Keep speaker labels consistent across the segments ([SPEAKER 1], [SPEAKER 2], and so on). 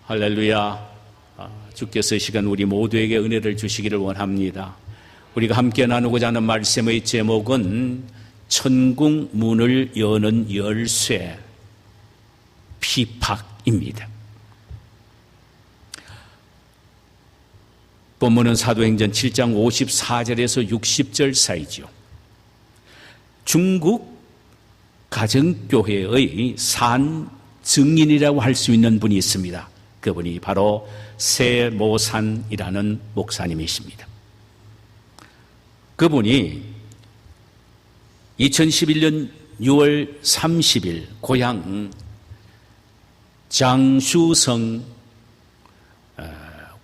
[SPEAKER 1] 할렐루야. 주께서 이 시간 우리 모두에게 은혜를 주시기를 원합니다. 우리가 함께 나누고자 하는 말씀의 제목은 천국 문을 여는 열쇠, 피팍입니다. 본문은 사도행전 7장 54절에서 60절 사이죠. 중국 가정교회의 산 증인이라고 할 수 있는 분이 있습니다. 그분이 바로 세모산이라는 목사님이십니다. 그분이 2011년 6월 30일 고향 장슈성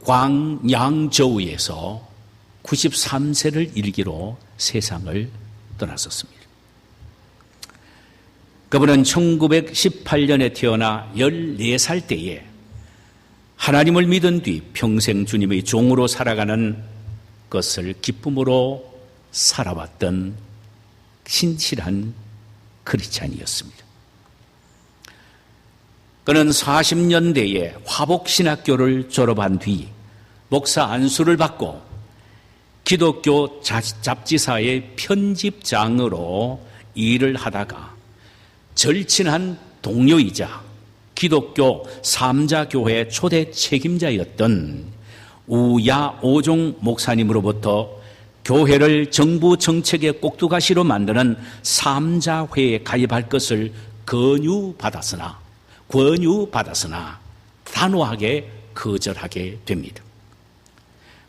[SPEAKER 1] 광양저우에서 93세를 일기로 세상을 떠났었습니다. 그분은 1918년에 태어나 14살 때에 하나님을 믿은 뒤 평생 주님의 종으로 살아가는 것을 기쁨으로 살아왔던 신실한 크리스찬이었습니다. 그는 40년대에 화복신학교를 졸업한 뒤 목사 안수를 받고 기독교 잡지사의 편집장으로 일을 하다가 절친한 동료이자 기독교 삼자교회 초대 책임자였던 우야오종 목사님으로부터 교회를 정부 정책의 꼭두가시로 만드는 삼자회에 가입할 것을 권유받았으나 단호하게 거절하게 됩니다.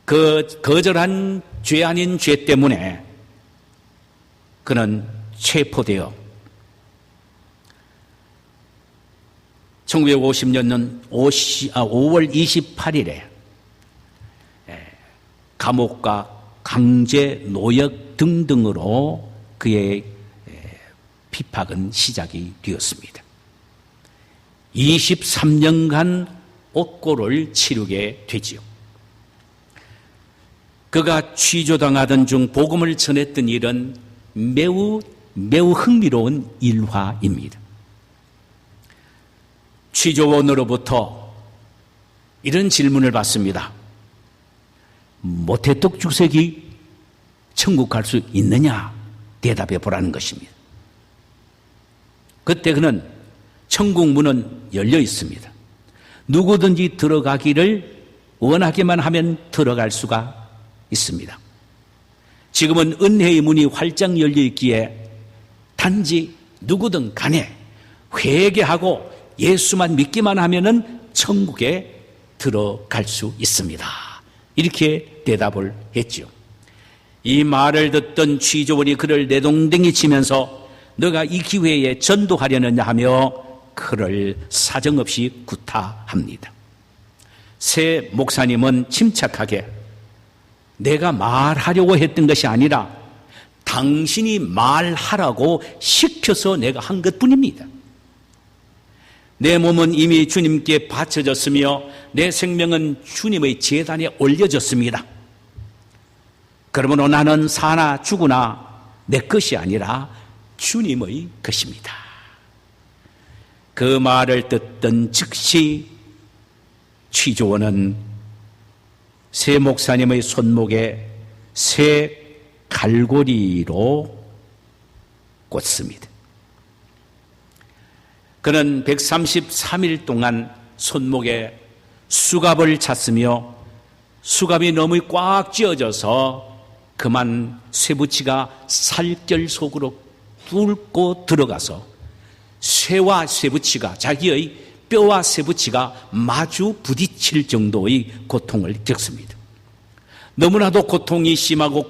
[SPEAKER 1] 그 거절한 죄 아닌 죄 때문에 그는 체포되어 1950년 5월 28일에 감옥과 강제 노역 등등으로 그의 피팍은 시작이 되었습니다. 23년간 옥고를 치르게 되지요. 그가 취조당하던 중 복음을 전했던 일은 매우 흥미로운 일화입니다. 취조원으로부터 이런 질문을 받습니다. 모태똑 주석이 천국 갈 수 있느냐? 대답해 보라는 것입니다. 그때 그는 천국 문은 열려 있습니다. 누구든지 들어가기를 원하기만 하면 들어갈 수가 있습니다. 지금은 은혜의 문이 활짝 열려 있기에 단지 누구든 간에 회개하고 예수만 믿기만 하면은 천국에 들어갈 수 있습니다. 이렇게 대답을 했죠. 이 말을 듣던 취조원이 그를 내동댕이 치면서 너가 이 기회에 전도하려느냐 하며 그를 사정없이 구타합니다. 새 목사님은 침착하게 내가 말하려고 했던 것이 아니라 당신이 말하라고 시켜서 내가 한 것뿐입니다. 내 몸은 이미 주님께 바쳐졌으며 내 생명은 주님의 제단에 올려졌습니다. 그러므로 나는 사나 죽으나 내 것이 아니라 주님의 것입니다. 그 말을 듣던 즉시 취조원은 새 목사님의 손목에 새 갈고리로 꽂습니다. 그는 133일 동안 손목에 수갑을 찼으며 수갑이 너무 꽉 쥐어져서 그만 쇠붙이가 살결 속으로 뚫고 들어가서 쇠와 쇠붙이가 자기의 뼈와 쇠붙이가 마주 부딪힐 정도의 고통을 겪습니다. 너무나도 고통이 심하고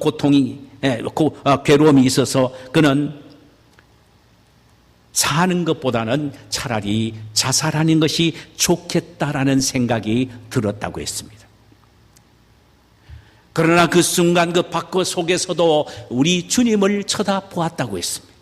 [SPEAKER 1] 괴로움이 있어서 그는 사는 것보다는 차라리 자살하는 것이 좋겠다라는 생각이 들었다고 했습니다. 그러나 그 순간 그 밖 속에서도 우리 주님을 쳐다보았다고 했습니다.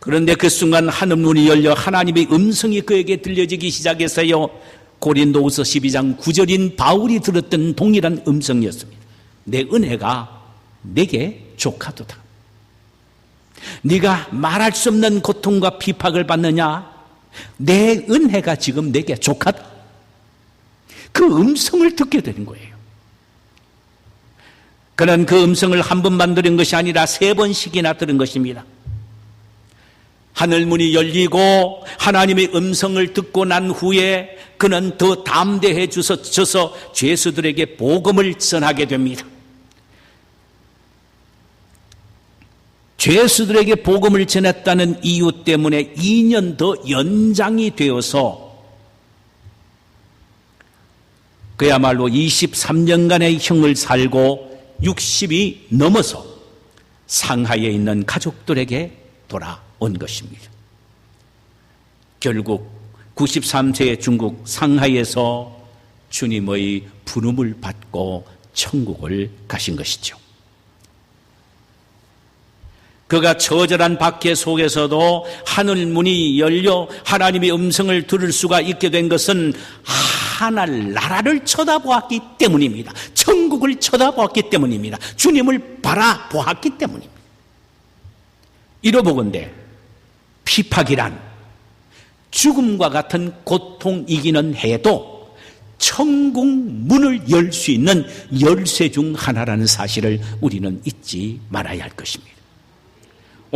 [SPEAKER 1] 그런데 그 순간 하늘문이 열려 하나님의 음성이 그에게 들려지기 시작했어요. 고린도후서 12장 9절인 바울이 들었던 동일한 음성이었습니다. 내 은혜가 내게 족하도다. 네가 말할 수 없는 고통과 비박을 받느냐? 내 은혜가 지금 내게 족하다. 그 음성을 듣게 되는 거예요. 그는 그 음성을 한 번만 들은 것이 아니라 3번씩이나 들은 것입니다. 하늘문이 열리고 하나님의 음성을 듣고 난 후에 그는 더 담대해져서 죄수들에게 복음을 전하게 됩니다. 죄수들에게 복음을 전했다는 이유 때문에 2년 더 연장이 되어서 그야말로 23년간의 형을 살고 60이 넘어서 상하이에 있는 가족들에게 돌아온 것입니다. 결국 93세의 중국 상하이에서 주님의 부름을 받고 천국을 가신 것이죠. 그가 처절한 박해 속에서도 하늘문이 열려 하나님의 음성을 들을 수가 있게 된 것은 하늘나라를 쳐다보았기 때문입니다. 천국을 쳐다보았기 때문입니다. 주님을 바라보았기 때문입니다. 이러보건대 피팍이란 죽음과 같은 고통이기는 해도 천국 문을 열 수 있는 열쇠 중 하나라는 사실을 우리는 잊지 말아야 할 것입니다.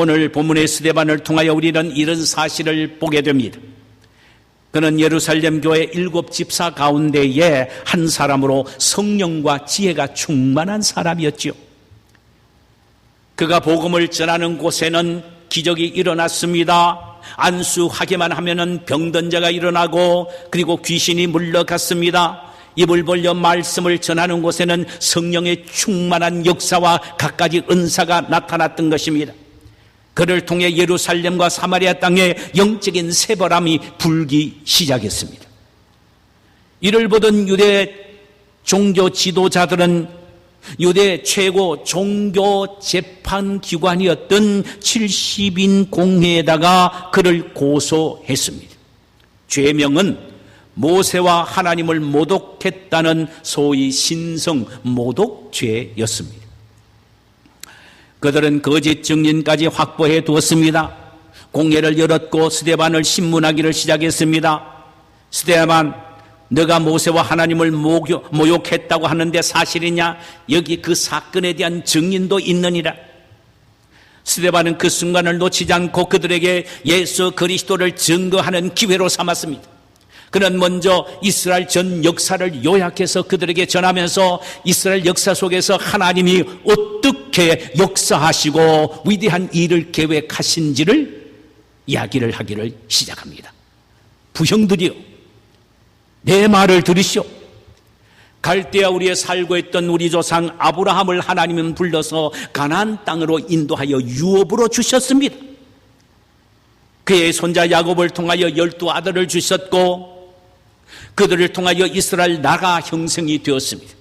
[SPEAKER 1] 오늘 본문의 스데반을 통하여 우리는 이런 사실을 보게 됩니다. 그는 예루살렘 교회 7집사 가운데에 한 사람으로 성령과 지혜가 충만한 사람이었지요. 그가 복음을 전하는 곳에는 기적이 일어났습니다. 안수하기만 하면은 병든 자가 일어나고 그리고 귀신이 물러갔습니다. 입을 벌려 말씀을 전하는 곳에는 성령의 충만한 역사와 갖가지 은사가 나타났던 것입니다. 그를 통해 예루살렘과 사마리아 땅에 영적인 새바람이 불기 시작했습니다. 이를 보던 유대 종교 지도자들은 유대 최고 종교 재판기관이었던 70인 공회에다가 그를 고소했습니다. 죄명은 모세와 하나님을 모독했다는 소위 신성 모독죄였습니다. 그들은 거짓 증인까지 확보해 두었습니다. 공회를 열었고 스데반을 신문하기를 시작했습니다. 스데반, 너가 모세와 하나님을 모욕했다고 하는데 사실이냐? 여기 그 사건에 대한 증인도 있느니라. 스데반은 그 순간을 놓치지 않고 그들에게 예수 그리스도를 증거하는 기회로 삼았습니다. 그는 먼저 이스라엘 전 역사를 요약해서 그들에게 전하면서 이스라엘 역사 속에서 하나님이 어떻게 역사하시고 위대한 일을 계획하신지를 이야기를 하기를 시작합니다. 부형들이여, 내 말을 들으시오. 갈대아 우리에 살고 있던 우리 조상 아브라함을 하나님은 불러서 가나안 땅으로 인도하여 유업으로 주셨습니다. 그의 손자 야곱을 통하여 12아들을 주셨고 그들을 통하여 이스라엘 나라 형성이 되었습니다.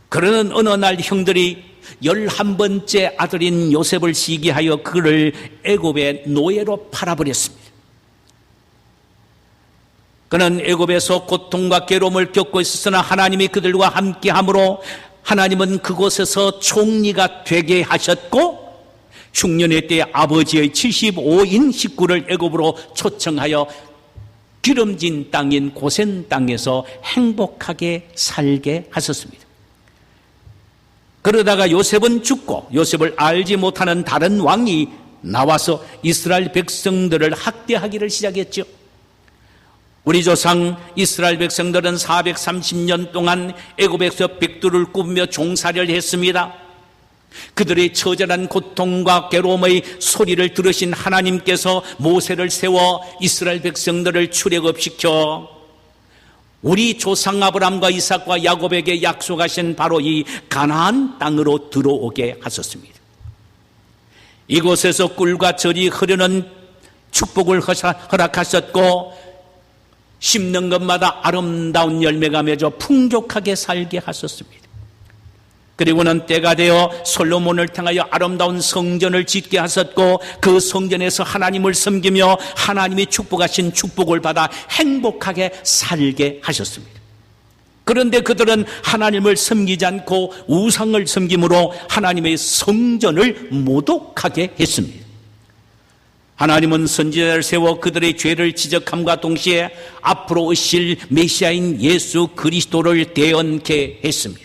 [SPEAKER 1] 그러는 어느 날 형들이 11번째 아들인 요셉을 시기하여 그를 애굽의 노예로 팔아버렸습니다. 그는 애굽에서 고통과 괴로움을 겪고 있었으나 하나님이 그들과 함께함으로 하나님은 그곳에서 총리가 되게 하셨고 흉년의 때 아버지의 75인 식구를 애굽으로 초청하여 기름진 땅인 고센 땅에서 행복하게 살게 하셨습니다. 그러다가 요셉은 죽고 요셉을 알지 못하는 다른 왕이 나와서 이스라엘 백성들을 학대하기를 시작했죠. 우리 조상 이스라엘 백성들은 430년 동안 애굽에서 백두를 굽며 종살이를 했습니다. 그들의 처절한 고통과 괴로움의 소리를 들으신 하나님께서 모세를 세워 이스라엘 백성들을 출애굽시켜 우리 조상 아브라함과 이삭과 야곱에게 약속하신 바로 이 가나안 땅으로 들어오게 하셨습니다. 이곳에서 꿀과 절이 흐르는 축복을 허락하셨고 심는 것마다 아름다운 열매가 맺어 풍족하게 살게 하셨습니다. 그리고는 때가 되어 솔로몬을 통하여 아름다운 성전을 짓게 하셨고 그 성전에서 하나님을 섬기며 하나님이 축복하신 축복을 받아 행복하게 살게 하셨습니다. 그런데 그들은 하나님을 섬기지 않고 우상을 섬김으로 하나님의 성전을 모독하게 했습니다. 하나님은 선지자를 세워 그들의 죄를 지적함과 동시에 앞으로 오실 메시아인 예수 그리스도를 대언케 했습니다.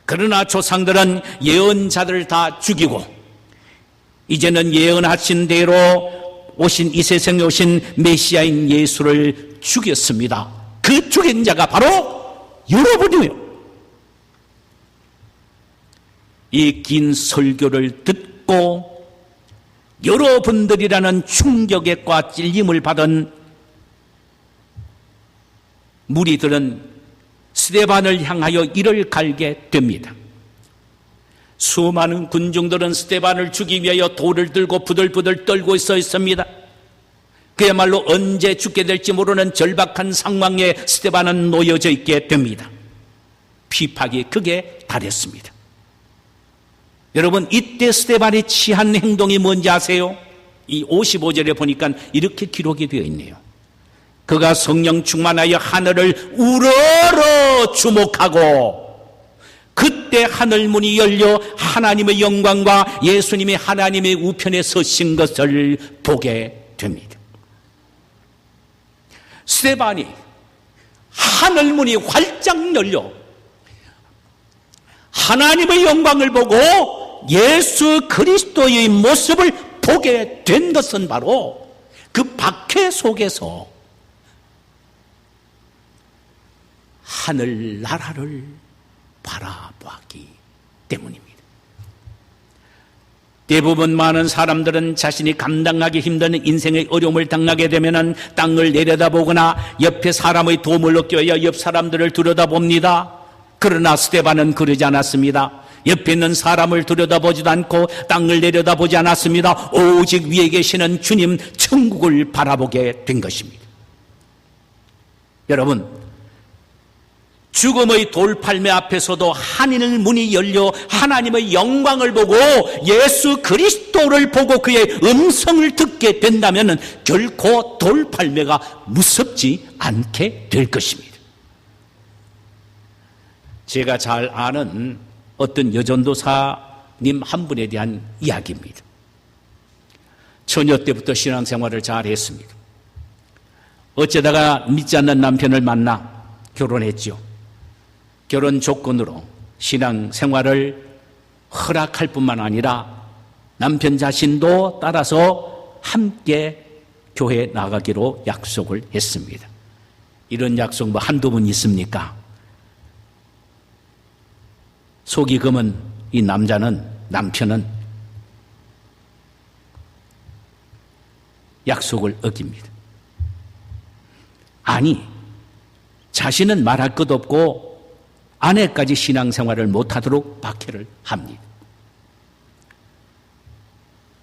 [SPEAKER 1] 그러나 조상들은 예언자들을 다 죽이고 이제는 예언하신 대로 이 세상에 오신 메시아인 예수를 죽였습니다. 그 죽인 자가 바로 여러분이에요. 이 긴 설교를 듣고 여러분들이라는 충격과 찔림을 받은 무리들은 스데반을 향하여 이를 갈게 됩니다. 수많은 군중들은 스데반을 죽이기 위하여 돌을 들고 부들부들 떨고 있었습니다. 그야말로 언제 죽게 될지 모르는 절박한 상황에 스데반은 놓여져 있게 됩니다. 피팍이 극에 달했습니다. 여러분, 이때 스데반이 취한 행동이 뭔지 아세요? 이 55절에 보니까 이렇게 기록이 되어 있네요. 그가 성령 충만하여 하늘을 우러러 주목하고 그때 하늘문이 열려 하나님의 영광과 예수님의 하나님의 우편에 서신 것을 보게 됩니다. 스데반이 하늘문이 활짝 열려 하나님의 영광을 보고 예수 그리스도의 모습을 보게 된 것은 바로 그 박해 속에서 하늘나라를 바라보았기 때문입니다. 대부분 많은 사람들은 자신이 감당하기 힘든 인생의 어려움을 당하게 되면 땅을 내려다보거나 옆에 사람의 도움을 얻기 위하여 옆 사람들을 들여다봅니다. 그러나 스데반은 그러지 않았습니다. 옆에 있는 사람을 들여다보지도 않고 땅을 내려다보지 않았습니다. 오직 위에 계시는 주님 천국을 바라보게 된 것입니다. 여러분, 죽음의 돌팔매 앞에서도 하늘 문이 열려 하나님의 영광을 보고 예수 그리스도를 보고 그의 음성을 듣게 된다면 결코 돌팔매가 무섭지 않게 될 것입니다. 제가 잘 아는 어떤 여전도사님 한 분에 대한 이야기입니다. 처녀 때부터 신앙생활을 잘 했습니다. 어쩌다가 믿지 않는 남편을 만나 결혼했죠. 결혼 조건으로 신앙생활을 허락할 뿐만 아니라 남편 자신도 따라서 함께 교회에 나가기로 약속을 했습니다. 이런 약속 뭐 한두 번 있습니까? 속이 검은 이 남편은 약속을 어깁니다. 아니, 자신은 말할 것 없고 아내까지 신앙생활을 못하도록 박해를 합니다.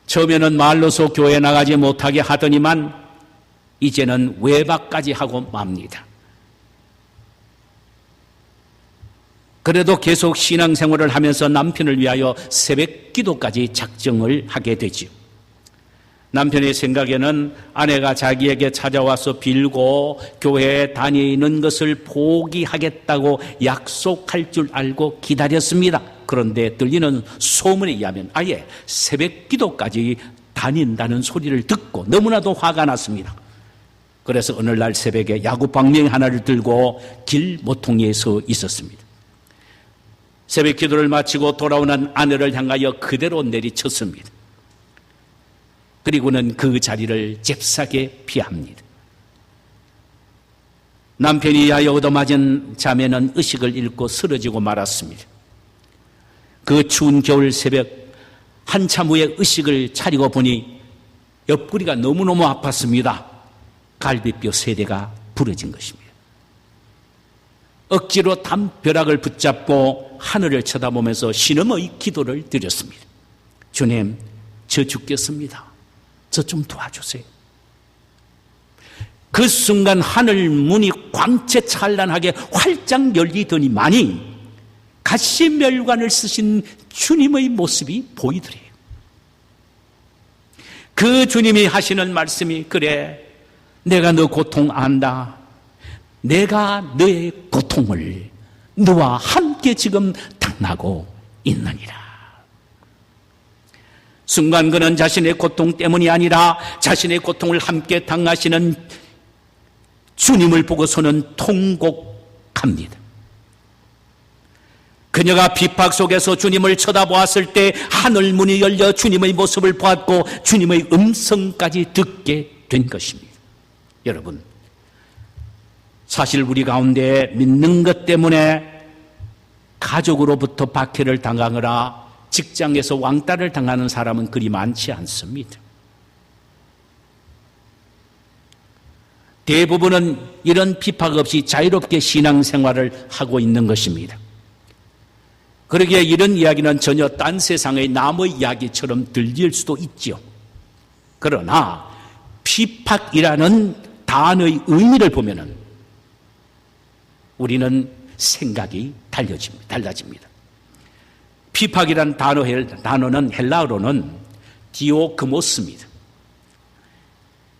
[SPEAKER 1] 처음에는 말로서 교회 나가지 못하게 하더니만 이제는 외박까지 하고 맙니다. 그래도 계속 신앙생활을 하면서 남편을 위하여 새벽 기도까지 작정을 하게 되지요. 남편의 생각에는 아내가 자기에게 찾아와서 빌고 교회에 다니는 것을 포기하겠다고 약속할 줄 알고 기다렸습니다. 그런데 들리는 소문에 의하면 아예 새벽 기도까지 다닌다는 소리를 듣고 너무나도 화가 났습니다. 그래서 어느 날 새벽에 야구방망이 하나를 들고 길 모퉁이에 서 있었습니다. 새벽 기도를 마치고 돌아오는 아내를 향하여 그대로 내리쳤습니다. 그리고는 그 자리를 잽싸게 피합니다. 남편이 위하여 얻어맞은 자매는 의식을 잃고 쓰러지고 말았습니다. 그 추운 겨울 새벽 한참 후에 의식을 차리고 보니 옆구리가 너무너무 아팠습니다. 갈비뼈 3대가 부러진 것입니다. 억지로 담벼락을 붙잡고 하늘을 쳐다보면서 신음의 기도를 드렸습니다. 주님, 저 죽겠습니다. 저 좀 도와주세요. 그 순간 하늘 문이 광채 찬란하게 활짝 열리더니만이 가시멸관을 쓰신 주님의 모습이 보이더래요. 그 주님이 하시는 말씀이 그래, 내가 너 고통 안다. 내가 너의 고통을 너와 함께 지금 당하고 있느니라. 순간 그는 자신의 고통 때문이 아니라 자신의 고통을 함께 당하시는 주님을 보고서는 통곡합니다. 그녀가 비박 속에서 주님을 쳐다보았을 때 하늘 문이 열려 주님의 모습을 보았고 주님의 음성까지 듣게 된 것입니다. 여러분, 사실 우리 가운데 믿는 것 때문에 가족으로부터 박해를 당하거나 직장에서 왕따를 당하는 사람은 그리 많지 않습니다. 대부분은 이런 비박 없이 자유롭게 신앙생활을 하고 있는 것입니다. 그러기에 이런 이야기는 전혀 딴 세상의 남의 이야기처럼 들릴 수도 있죠. 그러나 비박이라는 단어의 의미를 보면은 우리는 생각이 달라집니다. 비박이라는 단어는 헬라어로는 디오크모스입니다.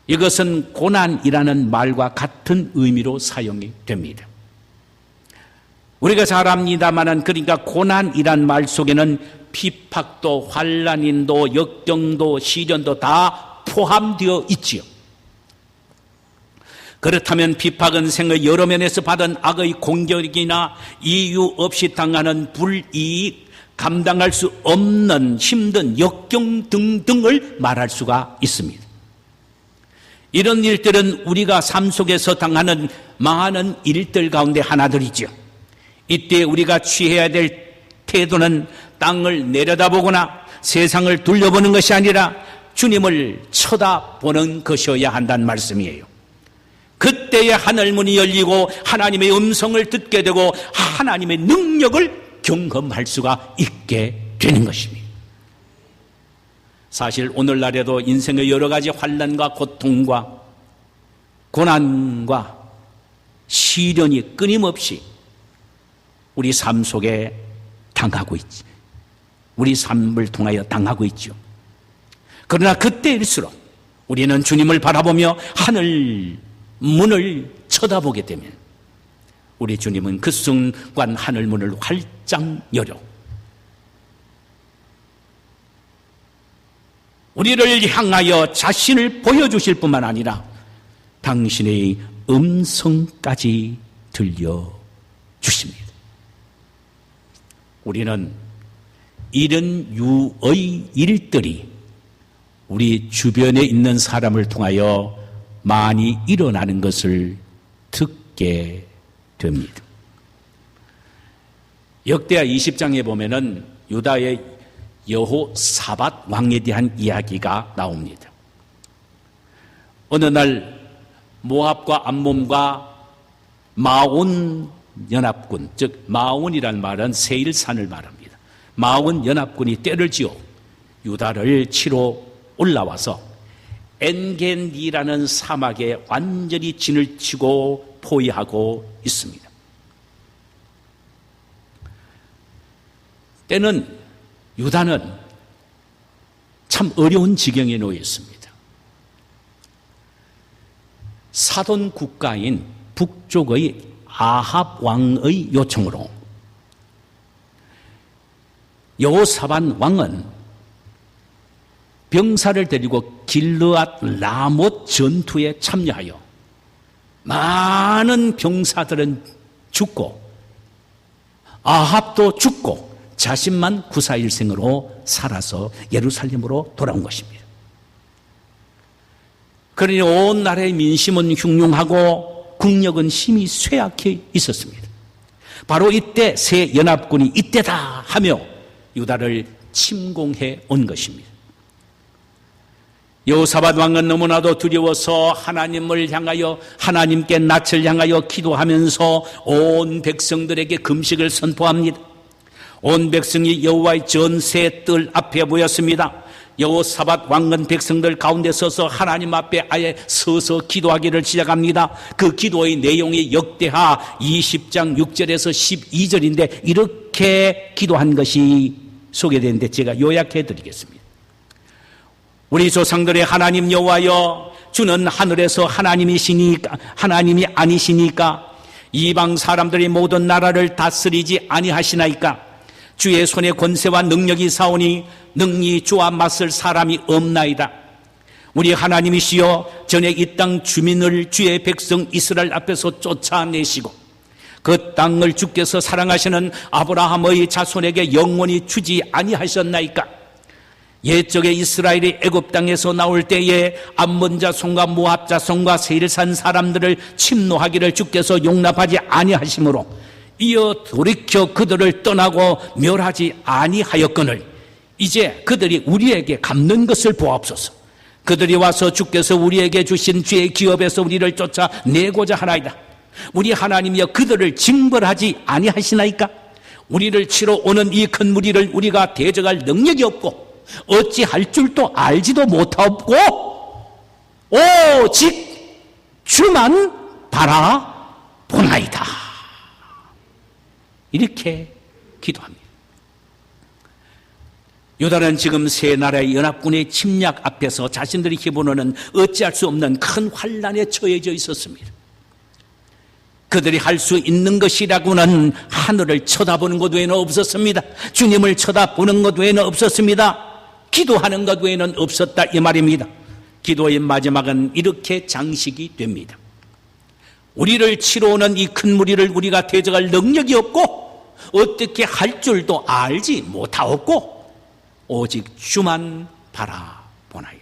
[SPEAKER 1] 이것은 고난이라는 말과 같은 의미로 사용이 됩니다. 우리가 잘 압니다마는 그러니까 고난이란 말 속에는 비박도 환난인도 역경도 시련도 다 포함되어 있지요. 그렇다면 비박은 생의 여러 면에서 받은 악의 공격이나 이유 없이 당하는 불이익, 감당할 수 없는 힘든 역경 등등을 말할 수가 있습니다. 이런 일들은 우리가 삶 속에서 당하는 많은 일들 가운데 하나들이죠. 이때 우리가 취해야 될 태도는 땅을 내려다보거나 세상을 둘러보는 것이 아니라 주님을 쳐다보는 것이어야 한다는 말씀이에요. 그때에 하늘문이 열리고 하나님의 음성을 듣게 되고 하나님의 능력을 경험할 수가 있게 되는 것입니다. 사실 오늘날에도 인생의 여러 가지 환난과 고통과 고난과 시련이 끊임없이 우리 삶 속에 당하고 있지. 우리 삶을 통하여 당하고 있죠. 그러나 그때일수록 우리는 주님을 바라보며 하늘 문을 쳐다보게 되면 우리 주님은 그 순간 하늘 문을 활짝 열어 우리를 향하여 자신을 보여주실 뿐만 아니라 당신의 음성까지 들려주십니다. 우리는 이런 유의 일들이 우리 주변에 있는 사람을 통하여 많이 일어나는 것을 듣게 됩니다. 역대하 20장에 보면은 유다의 여호사밧 왕에 대한 이야기가 나옵니다. 어느 날 모압과 암몬과 마온 연합군, 즉 마온이란 말은 세일산을 말합니다. 마온 연합군이 때를 지어 유다를 치러 올라와서 엔겐디라는 사막에 완전히 진을 치고 포위하고 있습니다. 때는 유다는 참 어려운 지경에 놓여 있습니다. 사돈 국가인 북쪽의 아합 왕의 요청으로 여호사밧 왕은 병사를 데리고 길르앗 라못 전투에 참여하여 많은 병사들은 죽고 아합도 죽고 자신만 구사일생으로 살아서 예루살렘으로 돌아온 것입니다. 그러니 온 나라의 민심은 흉흉하고 국력은 힘이 쇠약해 있었습니다. 바로 이때 새 연합군이 이때다 하며 유다를 침공해 온 것입니다. 여호사밧 왕은 너무나도 두려워서 하나님을 향하여 하나님께 낯을 향하여 기도하면서 온 백성들에게 금식을 선포합니다. 온 백성이 여호와의 전세 뜰 앞에 모였습니다. 여호사밧 왕은 백성들 가운데 서서 하나님 앞에 아예 서서 기도하기를 시작합니다. 그 기도의 내용이 역대하 20장 6절에서 12절인데 이렇게 기도한 것이 소개되는데 제가 요약해 드리겠습니다. 우리 조상들의 하나님 여호와여, 주는 하늘에서 하나님이 아니시니까 이방 사람들이 모든 나라를 다스리지 아니하시나이까? 주의 손에 권세와 능력이 사오니 능히 주와 맞설 사람이 없나이다. 우리 하나님이시여, 전에 이 땅 주민을 주의 백성 이스라엘 앞에서 쫓아내시고 그 땅을 주께서 사랑하시는 아브라함의 자손에게 영원히 주지 아니하셨나이까? 옛적에 이스라엘이 애굽 땅에서 나올 때에 암몬 자손과 모압 자손과 세일산 사람들을 침노하기를 주께서 용납하지 아니하심으로 이어 돌이켜 그들을 떠나고 멸하지 아니하였거늘 이제 그들이 우리에게 갚는 것을 보옵소서. 그들이 와서 주께서 우리에게 주신 주의 기업에서 우리를 쫓아내고자 하나이다. 우리 하나님이여, 그들을 징벌하지 아니하시나이까? 우리를 치러 오는 이 큰 무리를 우리가 대적할 능력이 없고 어찌할 줄도 알지도 못하옵고 오직 주만 바라보나이다. 이렇게 기도합니다. 유다는 지금 세 나라의 연합군의 침략 앞에서 자신들의 힘으로는 어찌할 수 없는 큰 환난에 처해져 있었습니다. 그들이 할 수 있는 것이라고는 하늘을 쳐다보는 것 외에는 없었습니다. 주님을 쳐다보는 것 외에는 없었습니다. 기도하는 것 외에는 없었다, 이 말입니다. 기도의 마지막은 이렇게 장식이 됩니다. 우리를 치러 오는 이 큰 무리를 우리가 대적할 능력이 없고 어떻게 할 줄도 알지 못하옵고 오직 주만 바라보나이다.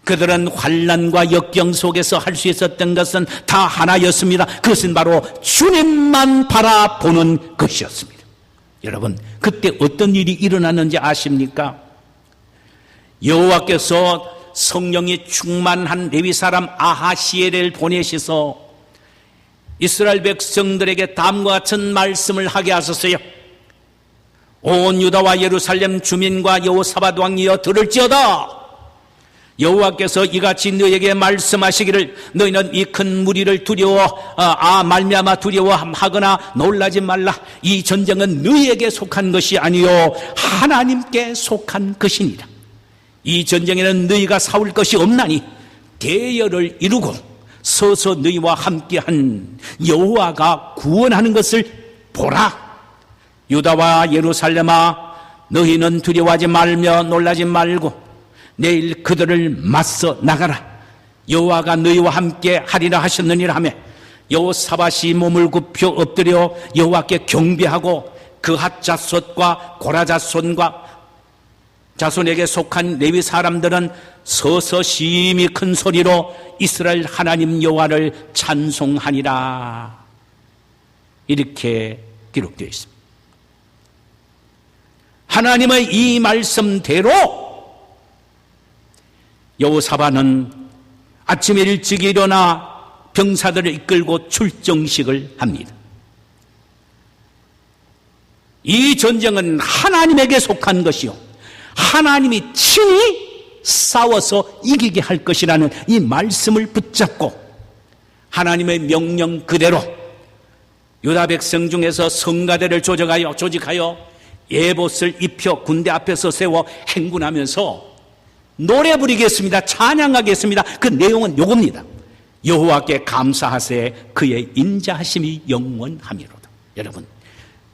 [SPEAKER 1] 그들은 환난과 역경 속에서 할 수 있었던 것은 다 하나였습니다. 그것은 바로 주님만 바라보는 것이었습니다. 여러분, 그때 어떤 일이 일어났는지 아십니까? 여호와께서 성령이 충만한 레위 사람 아하시엘을 보내셔서 이스라엘 백성들에게 다음과 같은 말씀을 하게 하셨어요. 온 유다와 예루살렘 주민과 여호사밧 왕이여 들을지어다. 여호와께서 이같이 너에게 말씀하시기를 너희는 이 큰 무리를 말미암아 두려워하거나 놀라지 말라. 이 전쟁은 너희에게 속한 것이 아니요 하나님께 속한 것이니라. 이 전쟁에는 너희가 싸울 것이 없나니 대열을 이루고 서서 너희와 함께한 여호와가 구원하는 것을 보라. 유다와 예루살렘아, 너희는 두려워하지 말며 놀라지 말고 내일 그들을 맞서 나가라. 여호와가 너희와 함께 하리라 하셨느니라 하며 여호사밧이 몸을 굽혀 엎드려 여호와께 경배하고 그핫 자손과 고라 자손에게 속한 레위 사람들은 서서 심히 큰 소리로 이스라엘 하나님 여호와를 찬송하니라. 이렇게 기록되어 있습니다. 하나님의 이 말씀대로 여호사밧은 아침에 일찍 일어나 병사들을 이끌고 출정식을 합니다. 이 전쟁은 하나님에게 속한 것이요 하나님이 친히 싸워서 이기게 할 것이라는 이 말씀을 붙잡고 하나님의 명령 그대로 유다 백성 중에서 성가대를 조직하여 예봇을 입혀 군대 앞에서 세워 행군하면서 노래 부르겠습니다. 찬양하겠습니다. 그 내용은 요겁니다. 여호와께 감사하세 그의 인자하심이 영원하미로다. 여러분,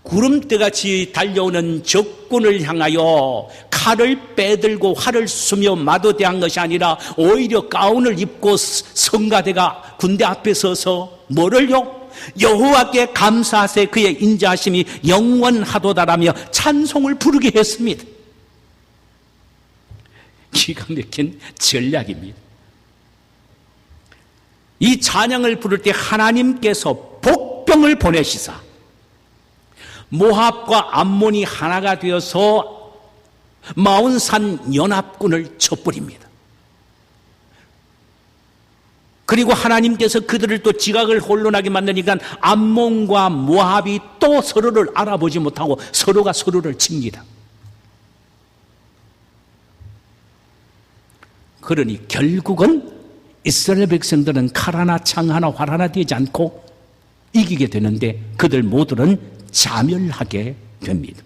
[SPEAKER 1] 구름대같이 달려오는 적군을 향하여 칼을 빼들고 활을 쏘며 마도대한 것이 아니라 오히려 가운을 입고 성가대가 군대 앞에 서서 뭐를요? 여호와께 감사하세 그의 인자하심이 영원하도다라며 찬송을 부르게 했습니다. 기가 막힌 전략입니다. 이 찬양을 부를 때 하나님께서 복병을 보내시사 모압과 암몬이 하나가 되어서 마온산 연합군을 쳐버립니다. 그리고 하나님께서 그들을 또 지각을 혼돈하게 만드니까 암몬과 모압이 또 서로를 알아보지 못하고 서로가 서로를 칩니다. 그러니 결국은 이스라엘 백성들은 칼 하나 창 하나 활 하나 되지 않고 이기게 되는데 그들 모두는 자멸하게 됩니다.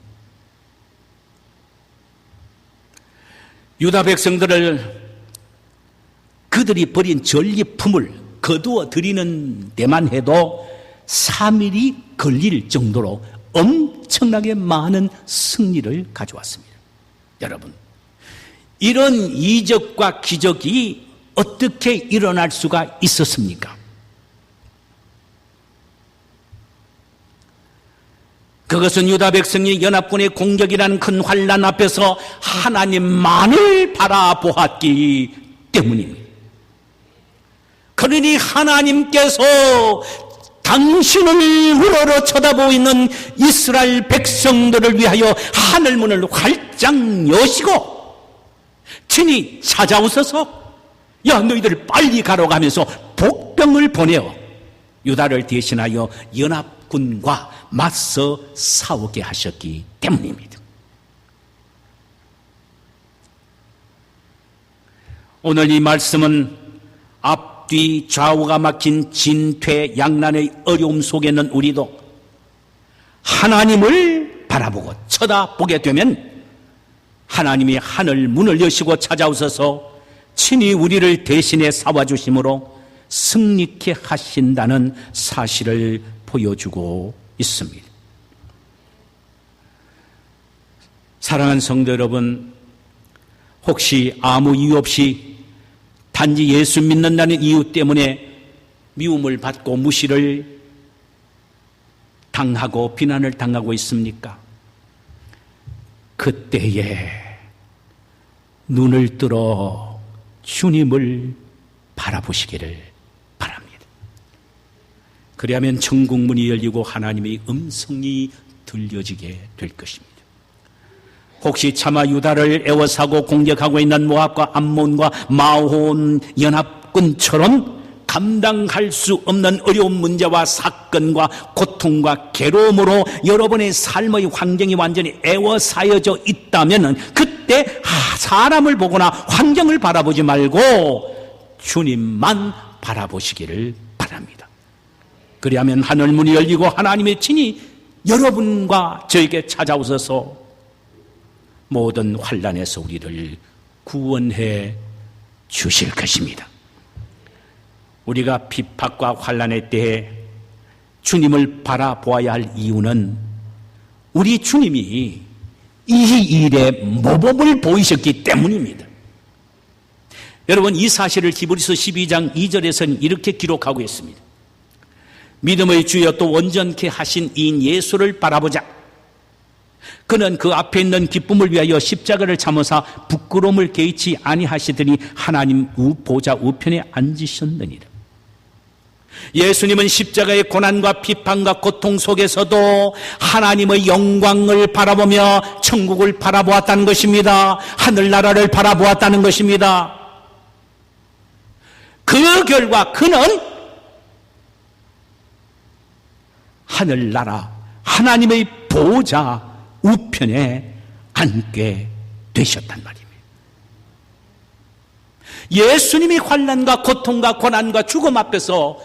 [SPEAKER 1] 유다 백성들을 그들이 버린 전리품을 거두어 드리는 데만 해도 3일이 걸릴 정도로 엄청나게 많은 승리를 가져왔습니다. 여러분, 이런 이적과 기적이 어떻게 일어날 수가 있었습니까? 그것은 유다 백성이 연합군의 공격이라는 큰 환난 앞에서 하나님만을 바라보았기 때문입니다. 그러니 하나님께서 당신을 우러러 쳐다보고 있는 이스라엘 백성들을 위하여 하늘문을 활짝 여시고 친히 찾아오셔서 야, 너희들 빨리 가라고 하면서 복병을 보내어 유다를 대신하여 연합군과 맞서 싸우게 하셨기 때문입니다. 오늘 이 말씀은 앞뒤 좌우가 막힌 진퇴양난의 어려움 속에 있는 우리도 하나님을 바라보고 쳐다보게 되면 하나님이 하늘 문을 여시고 찾아오셔서 친히 우리를 대신해 싸워주심으로 승리케 하신다는 사실을 보여주고 있습니다. 사랑하는 성도 여러분, 혹시 아무 이유 없이 단지 예수 믿는다는 이유 때문에 미움을 받고 무시를 당하고 비난을 당하고 있습니까? 그때에 눈을 들어 주님을 바라보시기를 바랍니다. 그리하면 천국 문이 열리고 하나님의 음성이 들려지게 될 것입니다. 혹시 차마 유다를 애워싸고 공격하고 있는 모압과 암몬과 마온 연합군처럼 감당할 수 없는 어려운 문제와 사건과 고통과 괴로움으로 여러분의 삶의 환경이 완전히 애워싸여져 있다면 그때 사람을 보거나 환경을 바라보지 말고 주님만 바라보시기를 바랍니다. 그리하면 하늘문이 열리고 하나님의 친히 여러분과 저에게 찾아오셔서 모든 환난에서 우리를 구원해 주실 것입니다. 우리가 핍박과 환난의 때에 주님을 바라보아야 할 이유는 우리 주님이 이 일에 모범을 보이셨기 때문입니다. 여러분, 이 사실을 히브리서 12장 2절에서는 이렇게 기록하고 있습니다. 믿음의 주여 또 온전케 하신 이인 예수를 바라보자. 그는 그 앞에 있는 기쁨을 위하여 십자가를 참으사 부끄러움을 개의치 아니하시더니 하나님 보좌 우편에 앉으셨느니라. 예수님은 십자가의 고난과 비판과 고통 속에서도 하나님의 영광을 바라보며 천국을 바라보았다는 것입니다. 하늘나라를 바라보았다는 것입니다. 그 결과 그는 하늘나라 하나님의 보좌 우편에 앉게 되셨단 말입니다. 예수님이 환난과 고통과 고난과 죽음 앞에서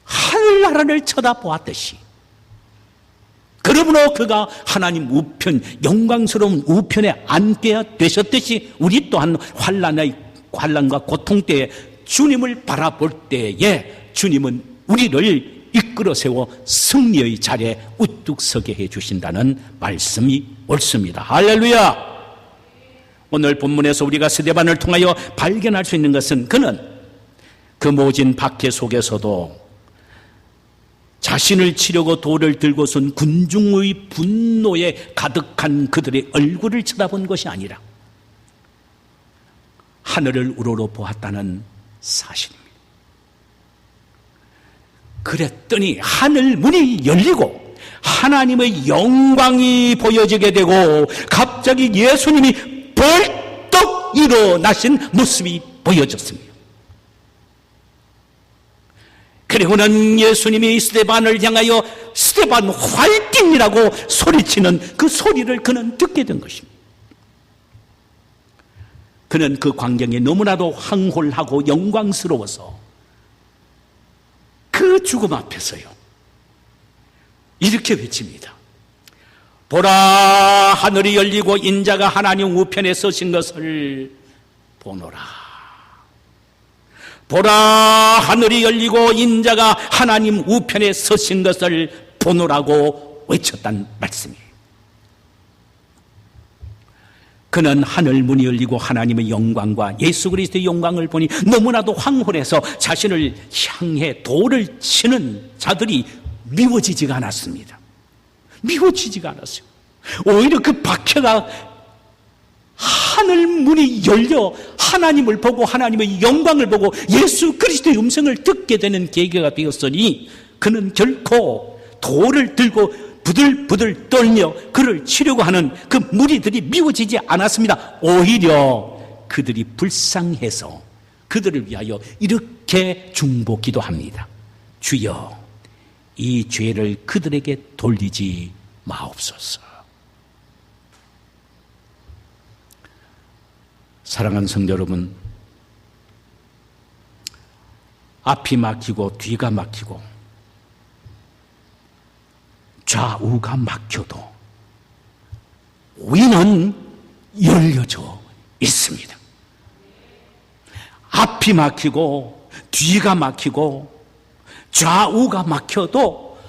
[SPEAKER 1] 하늘나라를 쳐다보았듯이 그러므로 그가 하나님 우편, 영광스러운 우편에 앉게 되셨듯이 우리 또한 환난과 고통 때에 주님을 바라볼 때에 주님은 우리를 이끌어 세워 승리의 자리에 우뚝 서게 해주신다는 말씀이 옳습니다. 할렐루야! 오늘 본문에서 우리가 스데반을 통하여 발견할 수 있는 것은 그는 그 모진 박해 속에서도 자신을 치려고 돌을 들고선 군중의 분노에 가득한 그들의 얼굴을 쳐다본 것이 아니라 하늘을 우러러 보았다는 사실입니다. 그랬더니 하늘 문이 열리고 하나님의 영광이 보여지게 되고 갑자기 예수님이 벌떡 일어나신 모습이 보여졌습니다. 그리고는 예수님이 스데반을 향하여 스데반 화이팅이라고 소리치는 그 소리를 그는 듣게 된 것입니다. 그는 그 광경에 너무나도 황홀하고 영광스러워서 그 죽음 앞에서요 이렇게 외칩니다. 보라, 하늘이 열리고 인자가 하나님 우편에 서신 것을 보노라. 보라, 하늘이 열리고 인자가 하나님 우편에 서신 것을 보노라고 외쳤다는 말씀이에요. 그는 하늘 문이 열리고 하나님의 영광과 예수 그리스도의 영광을 보니 너무나도 황홀해서 자신을 향해 돌을 치는 자들이 미워지지가 않았습니다. 미워지지가 않았어요. 오히려 그 박해가 하늘 문이 열려 하나님을 보고 하나님의 영광을 보고 예수 그리스도의 음성을 듣게 되는 계기가 되었으니 그는 결코 돌을 들고 부들부들 떨며 그를 치려고 하는 그 무리들이 미워지지 않았습니다. 오히려 그들이 불쌍해서 그들을 위하여 이렇게 중보기도 합니다. 주여, 이 죄를 그들에게 돌리지 마옵소서. 사랑하는 성도 여러분, 앞이 막히고 뒤가 막히고 좌우가 막혀도 위는 열려져 있습니다. 앞이 막히고 뒤가 막히고 좌우가 막혀도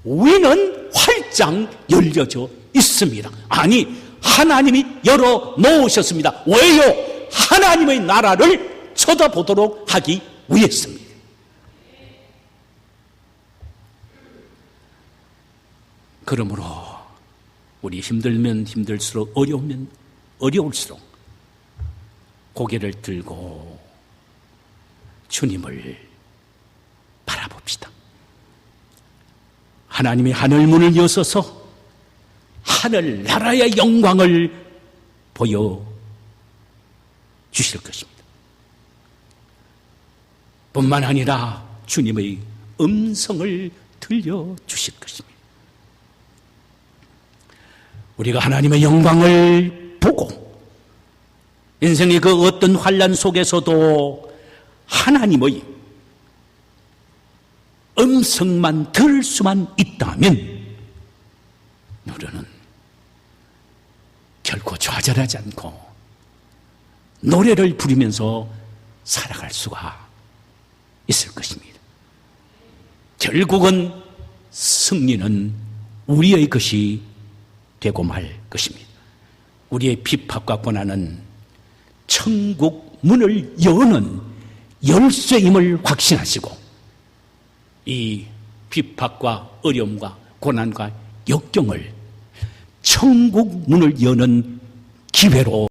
[SPEAKER 1] 위는 활짝 열려져 있습니다. 아니, 하나님이 열어 놓으셨습니다. 왜요? 하나님의 나라를 쳐다보도록 하기 위해서입니다. 그러므로 우리 힘들면 힘들수록 어려우면 어려울수록 고개를 들고 주님을 바라봅시다. 하나님이 하늘문을 여셔서 하늘 나라의 영광을 보여 주실 것입니다. 뿐만 아니라 주님의 음성을 들려 주실 것입니다. 우리가 하나님의 영광을 보고 인생의 그 어떤 환난 속에서도 하나님의 음성만 들을 수만 있다면 우리는 결코 좌절하지 않고 노래를 부르면서 살아갈 수가 있을 것입니다. 결국은 승리는 우리의 것이 되고 말 것입니다. 우리의 비판과 고난은 천국 문을 여는 열쇠임을 확신하시고 이 비판과 어려움과 고난과 역경을 천국 문을 여는 기회로